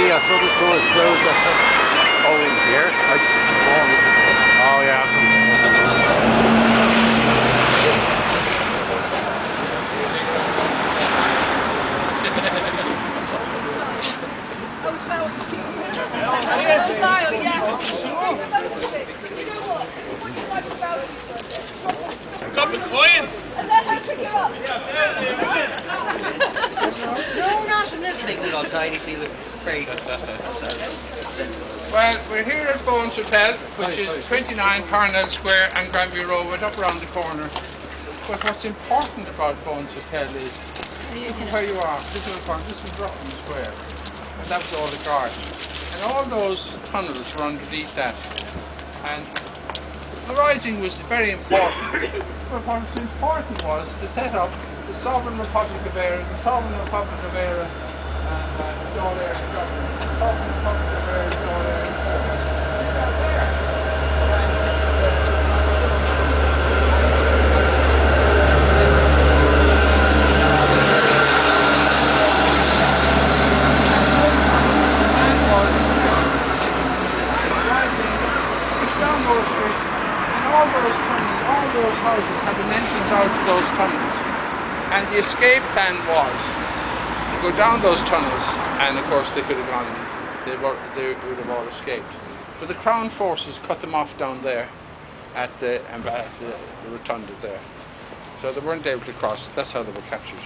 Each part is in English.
see, I saw the doors closed that time. Oh, in here? Oh, yeah. Drop a coin! No, not in this big little tiny see the very Well, we're here at Bones Hotel, which is 29 Parnell Square and Granby Road, right up around the corner. But what's important about Bones Hotel is, this is where you are, this is Dublin Square, and that was all the garden. And all those tunnels were underneath that. And the rising was very important. But what was important was to set up the Sovereign Republic of Ireland, the Sovereign Republic of Ireland, and Dáil Éireann Dublin, the Sovereign Republic of Ireland, Dáil Éireann Ports. They're there. Down those streets, and all those tunnels, all those houses had an entrance out to those tunnels. And the escape plan was to go down those tunnels, and of course they could have gone, they would have all escaped. But the Crown forces cut them off down there at the rotunda there. So they weren't able to cross. That's how they were captured.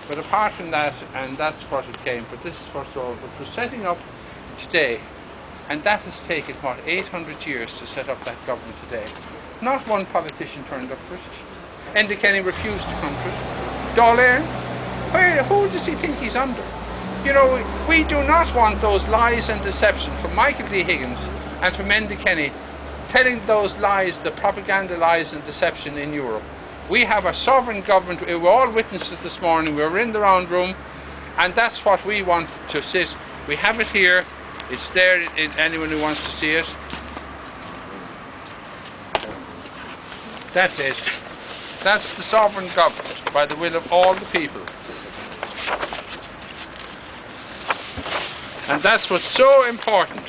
But apart from that, and that's what it came for, this is what it's all, but we're setting up today. And that has taken, what, 800 years to set up that government today. Not one politician turned up for it. Enda Kenny refused to come to it. Dáil Éireann, who does he think he's under? You know, we do not want those lies and deception from Michael D. Higgins and from Enda Kenny telling those lies, the propaganda lies and deception in Europe. We have a sovereign government. We all witnessed it this morning. We were in the round room, and that's what we want to sit. We have it here. It's there in anyone who wants to see it. That's it. That's the sovereign government by the will of all the people. And that's what's so important.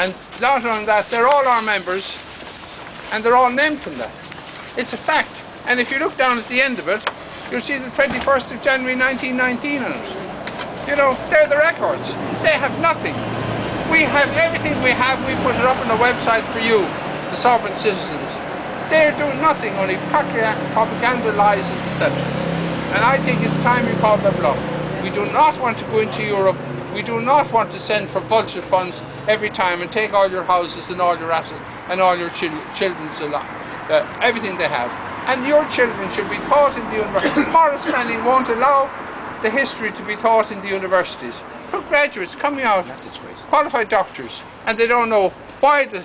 And not only that, they're all our members, and they're all named from that. It's a fact. And if you look down at the end of it, you'll see the 21st of January 1919 on it. You know, they're the records. They have nothing. We have everything we have, we put it up on the website for you, the sovereign citizens. They're doing nothing, only propaganda, lies and deception. And I think it's time you call their bluff. We do not want to go into Europe. We do not want to send for vulture funds every time and take all your houses and all your assets and all your children's everything they have. And your children should be taught in the university. Morris planning won't allow the history to be taught in the universities. Look, graduates coming out, qualified doctors, and they don't know why the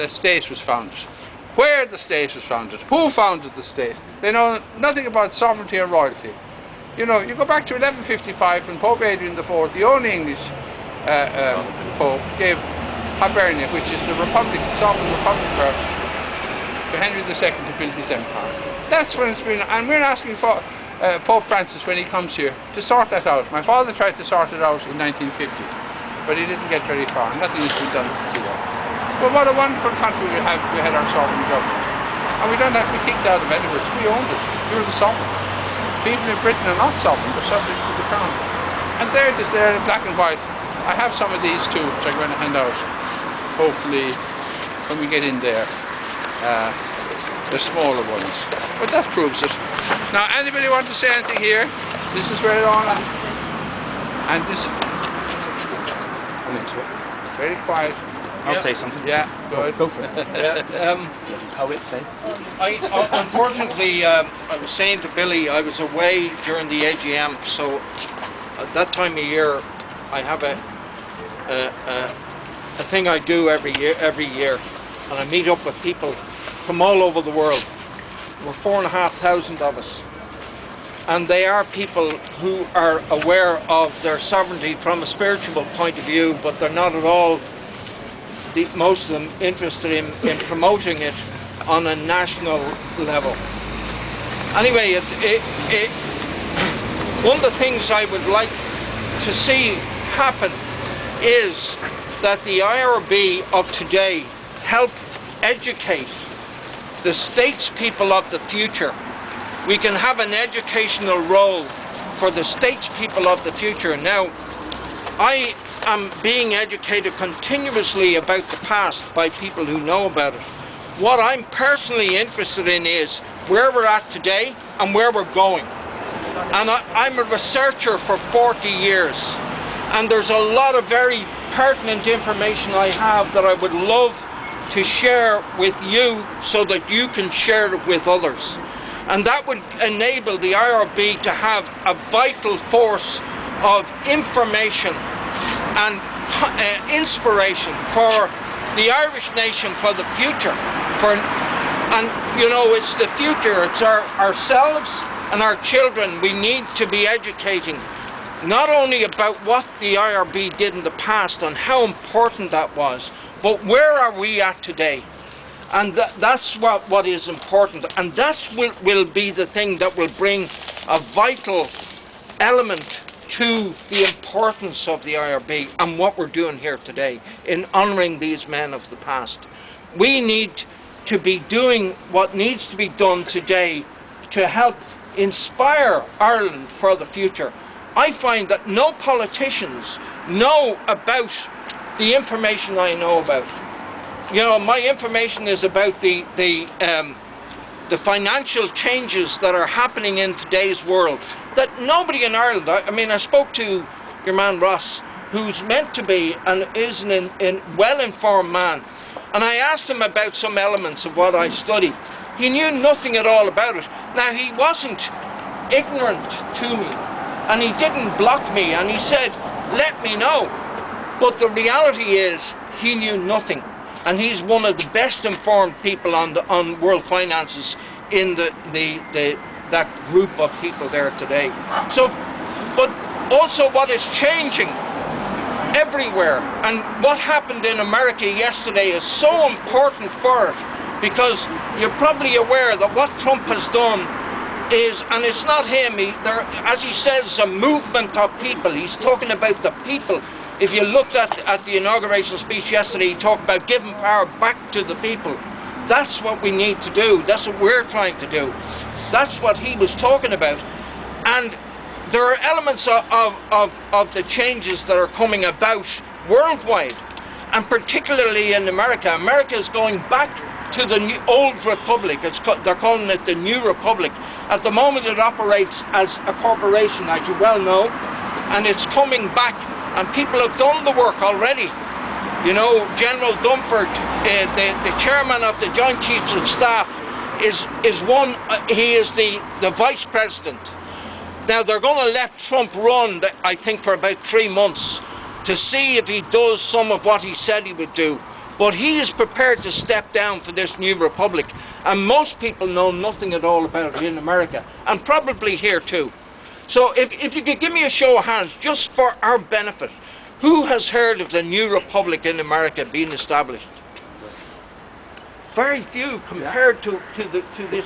state was founded, where the state was founded, who founded the state. They know nothing about sovereignty or royalty. You know, you go back to 1155 when Pope Adrian IV, the only English Pope, gave Hibernia, which is the Republic, the Sovereign Republic of Ireland, to Henry II to build his empire. That's when it's been, and we're asking for Pope Francis, when he comes here, to sort that out. My father tried to sort it out in 1950, but he didn't get very far. Nothing has been done since then. But what a wonderful country we have. We had our sovereign government. And we don't have to be kicked out of anywhere. We owned it. You're the sovereign. People in Britain are not sovereign. They're subject to the crown. And there it is there in black and white. I have some of these too, which I'm going to hand out, hopefully, when we get in there. The smaller ones. But that proves it. Now, anybody want to say anything here? This is where it all happened. And this... I'm into it. Very quiet. I'll say something. Yeah, good. Go for it. Poet, say. Unfortunately, I was saying to Billy, I was away during the AGM, so at that time of year, I have a thing I do every year, and I meet up with people from all over the world. We're 4,500 of us, and they are people who are aware of their sovereignty from a spiritual point of view, but they're not at all, most of them, interested in promoting it on a national level. Anyway, one of the things I would like to see happen is that the IRB of today help educate the statespeople of the future. We can have an educational role for the statespeople of the future. Now, I am being educated continuously about the past by people who know about it. What I'm personally interested in is where we're at today and where we're going. And I'm a researcher for 40 years, and there's a lot of very pertinent information I have that I would love to share with you so that you can share it with others. And that would enable the IRB to have a vital force of information and inspiration for the Irish nation, for the future. And you know, it's the future, it's ourselves and our children. We need to be educating not only about what the IRB did in the past and how important that was, but where are we at today? And that's what is important, and that will be the thing that will bring a vital element to the importance of the IRB and what we're doing here today in honouring these men of the past. We need to be doing what needs to be done today to help inspire Ireland for the future. I find that no politicians know about the information I know about. You know, my information is about the financial changes that are happening in today's world that nobody in Ireland, I mean, I spoke to your man Ross, who's meant to be and is an well-informed man, and I asked him about some elements of what I studied. He knew nothing at all about it. Now, he wasn't ignorant to me, and he didn't block me, and he said, let me know. But the reality is, he knew nothing. And he's one of the best informed people on world finances in that group of people there today. So, but also what is changing everywhere, and what happened in America yesterday is so important for it, because you're probably aware that what Trump has done is, and it's not him, as he says, a movement of people. He's talking about the people. If you looked at the inauguration speech yesterday, he talked about giving power back to the people. That's what we need to do. That's what we're trying to do. That's what he was talking about. And there are elements of the changes that are coming about worldwide, and particularly in America. America is going back to the old republic. They're calling it the new republic. At the moment it operates as a corporation, as you well know, and it's coming back. And people have done the work already. You know, General Dunford, the chairman of the Joint Chiefs of Staff, is one. He is the vice president. Now they're going to let Trump run, I think, for about 3 months to see if he does some of what he said he would do. But he is prepared to step down for this new republic, and most people know nothing at all about it in America, and probably here too. So if you could give me a show of hands, just for our benefit, who has heard of the new republic in America being established? Very few compared to this